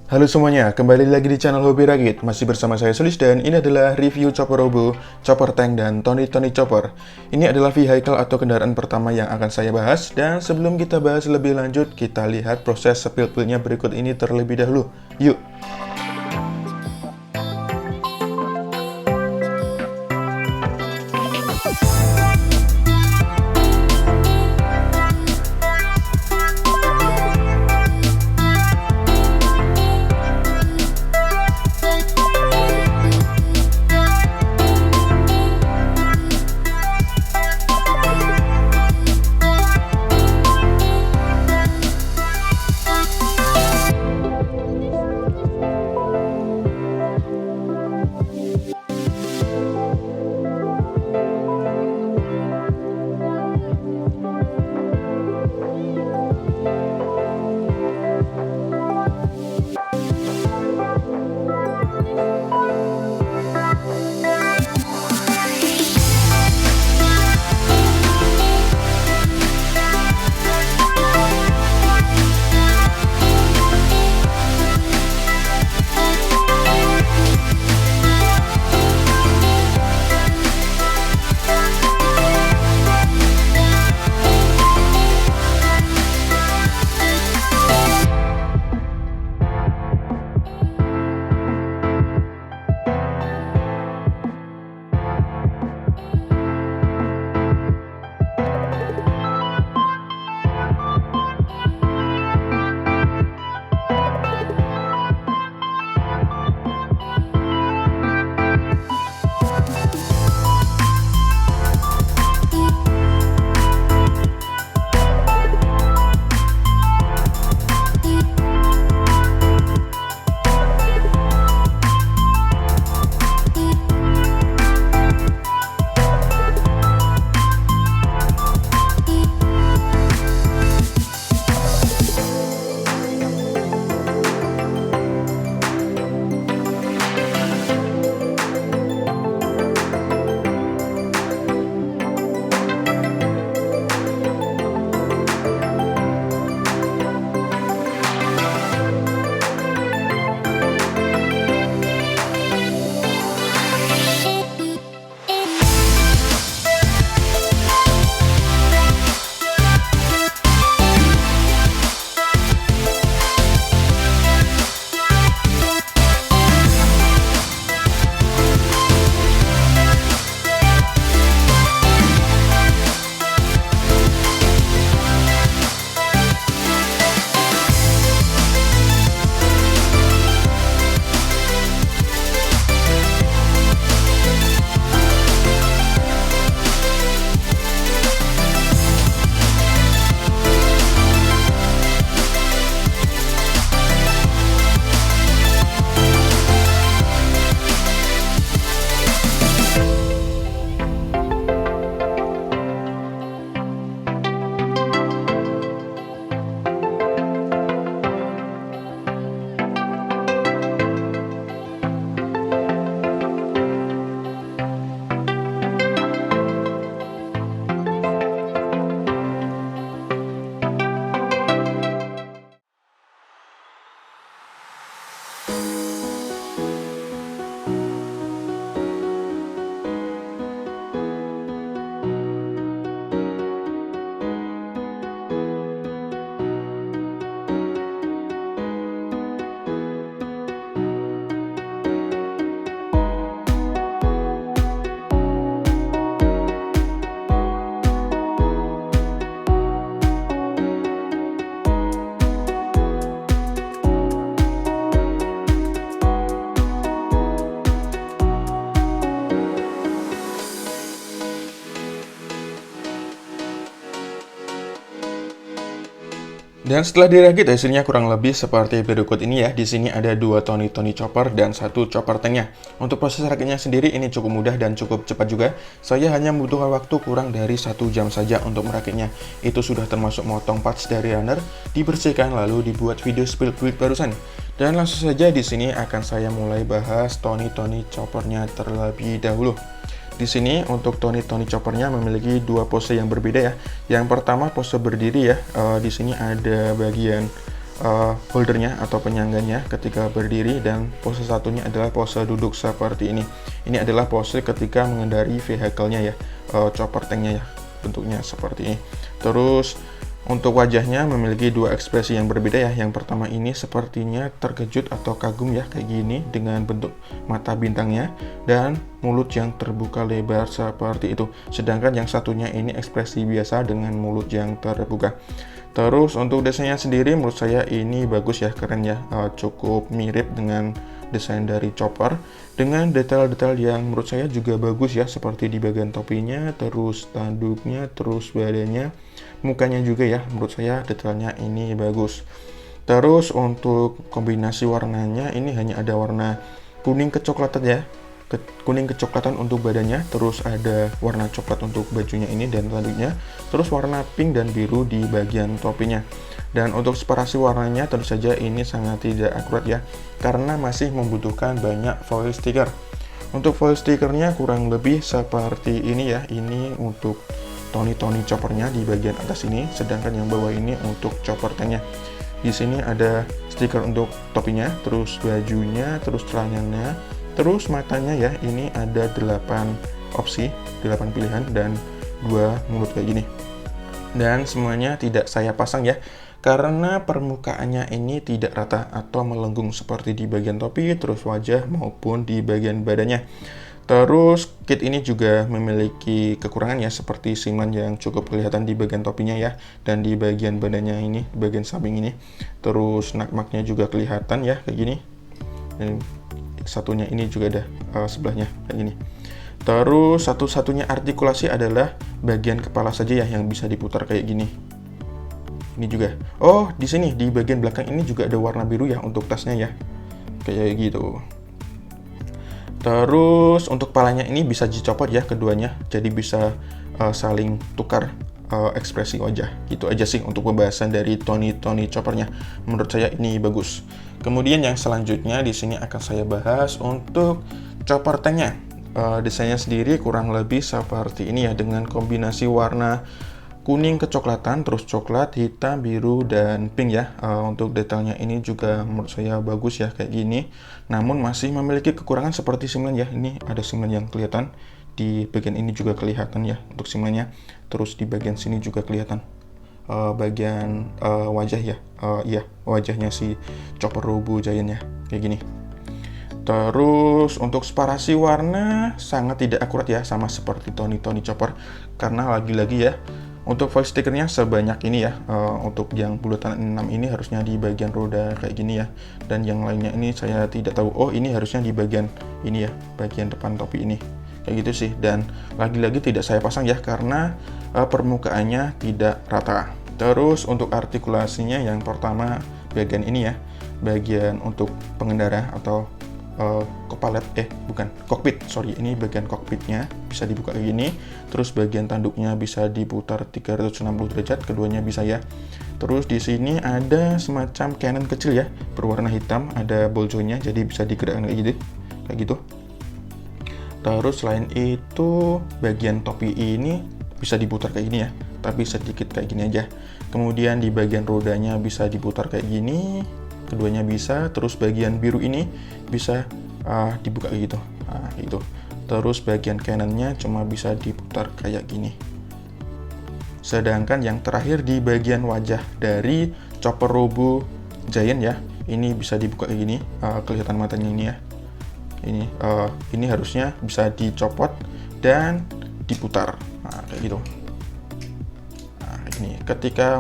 Halo semuanya, kembali lagi di channel Hobi Rakit. Masih bersama saya Sulis dan ini adalah review chopper robo, chopper tank, dan Tony chopper. Ini adalah vehicle atau kendaraan pertama yang akan saya bahas. Dan sebelum kita bahas lebih lanjut, kita lihat proses spill-build-nya berikut ini terlebih dahulu. Yuk! Dan setelah dirakit hasilnya kurang lebih seperti berikut ini ya. Di sini ada dua Tony chopper dan satu chopper tanknya. Untuk proses rakitnya sendiri ini cukup mudah dan cukup cepat juga. Saya hanya membutuhkan waktu kurang dari 1 jam saja untuk merakitnya. Itu sudah termasuk motong parts dari runner, dibersihkan lalu dibuat video spill build barusan. Dan langsung saja di sini akan saya mulai bahas Tony choppernya terlebih dahulu. Di sini untuk Tony choppernya memiliki dua pose yang berbeda ya. Yang pertama pose berdiri ya. Di sini ada bagian holdernya atau penyangganya ketika berdiri, dan pose satunya adalah pose duduk seperti ini. Ini adalah pose ketika mengendari vehicle-nya ya, chopper tanknya ya, bentuknya seperti ini. Terus untuk wajahnya memiliki dua ekspresi yang berbeda ya. Yang pertama ini sepertinya terkejut atau kagum ya, kayak gini dengan bentuk mata bintangnya dan mulut yang terbuka lebar seperti itu. Sedangkan yang satunya ini ekspresi biasa dengan mulut yang terbuka. Terus untuk desainnya sendiri menurut saya ini bagus ya, keren ya, cukup mirip dengan desain dari chopper dengan detail-detail yang menurut saya juga bagus ya, seperti di bagian topinya, terus tanduknya, terus badannya, mukanya juga ya, menurut saya detailnya ini bagus. Terus untuk kombinasi warnanya ini hanya ada warna kuning kecoklatan ya, kuning kecoklatan untuk badannya, terus ada warna coklat untuk bajunya ini dan tanduknya, terus warna pink dan biru di bagian topinya. Dan untuk separasi warnanya tentu saja ini sangat tidak akurat ya, karena masih membutuhkan banyak foil stiker. Untuk foil stikernya kurang lebih seperti ini ya, ini untuk toni choppernya di bagian atas ini, sedangkan yang bawah ini untuk chopper tanknya. Di sini ada stiker untuk topinya, terus bajunya, terus celananya, terus matanya ya, ini ada 8 opsi, 8 pilihan dan 2 mulut kayak gini. Dan semuanya tidak saya pasang ya, karena permukaannya ini tidak rata atau melengkung seperti di bagian topi, terus wajah maupun di bagian badannya. Terus kit ini juga memiliki kekurangan ya, seperti siman yang cukup kelihatan di bagian topinya ya, dan di bagian badannya ini, di bagian samping ini. Terus nakmaknya juga kelihatan ya, kayak gini. Dan satunya ini juga ada sebelahnya kayak gini. Terus satu-satunya artikulasi adalah bagian kepala saja ya yang bisa diputar kayak gini. Ini juga. Oh, di sini di bagian belakang ini juga ada warna biru ya untuk tasnya ya. Kayak gitu. Terus untuk kepalanya ini bisa dicopot ya keduanya. Jadi bisa saling tukar ekspresi wajah. Gitu aja sih untuk pembahasan dari toni choppernya. Menurut saya ini bagus. Kemudian yang selanjutnya di sini akan saya bahas untuk chopper tanknya. Desainnya sendiri kurang lebih seperti ini ya, dengan kombinasi warna kuning kecoklatan, terus coklat, hitam, biru, dan pink ya. Untuk detailnya ini juga menurut saya bagus ya, kayak gini. Namun masih memiliki kekurangan seperti simlan ya. Ini ada simlan yang kelihatan. Di bagian ini juga kelihatan ya untuk simlannya. Terus di bagian sini juga kelihatan bagian wajah ya. Iya, wajahnya si Chopper Robo Giant ya, kayak gini. Terus untuk separasi warna sangat tidak akurat ya, sama seperti toni chopper, karena lagi-lagi ya untuk foil stikernya sebanyak ini ya. Untuk yang bulatan 6 ini harusnya di bagian roda kayak gini ya, dan yang lainnya ini saya tidak tahu. Oh, ini harusnya di bagian ini ya, bagian depan topi ini kayak gitu sih. Dan lagi-lagi tidak saya pasang ya, karena permukaannya tidak rata. Terus untuk artikulasinya yang pertama bagian ini ya, bagian untuk pengendara atau kokpit, sorry, ini bagian kokpitnya bisa dibuka kayak gini. Terus bagian tanduknya bisa diputar 360 derajat, keduanya bisa ya. Terus di sini ada semacam cannon kecil ya, berwarna hitam, ada ball joint-nya, jadi bisa digerakkan kayak gitu. Terus selain itu bagian topi ini bisa diputar kayak gini ya, tapi sedikit kayak gini aja. Kemudian di bagian rodanya bisa diputar kayak gini, keduanya bisa. Terus bagian biru ini bisa dibuka kayak gitu. Gitu. Terus bagian kanannya cuma bisa diputar kayak gini. Sedangkan yang terakhir di bagian wajah dari Chopper Robo Giant ya, ini bisa dibuka kayak gini, kelihatan matanya ini ya. Ini harusnya bisa dicopot dan diputar, kayak gitu. Ini ketika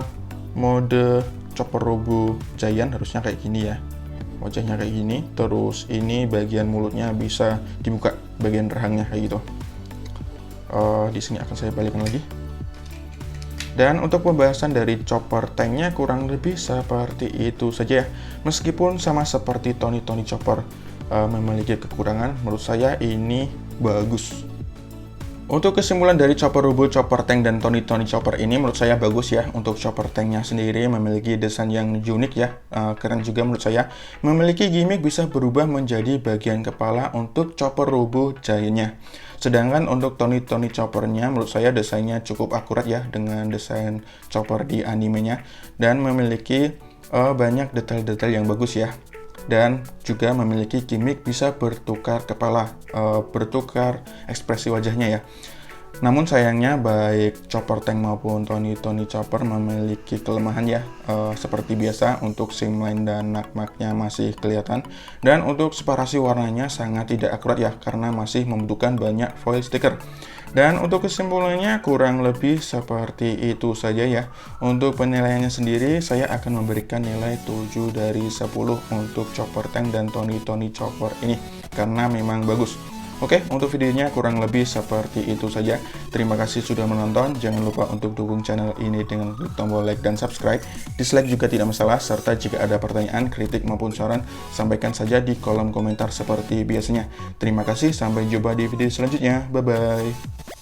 mode Chopper Robo Giant harusnya kayak gini ya, wajahnya kayak gini. Terus ini bagian mulutnya bisa dibuka, bagian rahangnya kayak gitu. Di sini akan saya balikan lagi. Dan untuk pembahasan dari chopper tanknya kurang lebih seperti itu saja ya. Meskipun sama seperti toni chopper memiliki kekurangan, menurut saya ini bagus. Untuk kesimpulan dari Chopper Robo, Chopper Tank, dan toni chopper ini menurut saya bagus ya. Untuk chopper tanknya sendiri memiliki desain yang unik ya, keren juga menurut saya. Memiliki gimmick bisa berubah menjadi bagian kepala untuk Chopper Robo Giant-nya. Sedangkan untuk toni choppernya menurut saya desainnya cukup akurat ya dengan desain chopper di animenya, dan memiliki banyak detail-detail yang bagus ya. Dan juga memiliki gimmick bisa bertukar kepala, bertukar ekspresi wajahnya ya. Namun sayangnya baik Chopper Tank maupun Tony Chopper memiliki kelemahan ya. Seperti biasa untuk streamline dan nakmaknya masih kelihatan, dan untuk separasi warnanya sangat tidak akurat ya, karena masih membutuhkan banyak foil sticker. Dan untuk kesimpulannya kurang lebih seperti itu saja ya. Untuk penilaiannya sendiri saya akan memberikan nilai 7 dari 10 untuk Chopper Tank dan Tony Chopper ini, karena memang bagus. Oke, untuk videonya kurang lebih seperti itu saja. Terima kasih sudah menonton. Jangan lupa untuk dukung channel ini dengan klik tombol like dan subscribe. Dislike juga tidak masalah, serta jika ada pertanyaan, kritik maupun saran, sampaikan saja di kolom komentar seperti biasanya. Terima kasih, sampai jumpa di video selanjutnya. Bye-bye.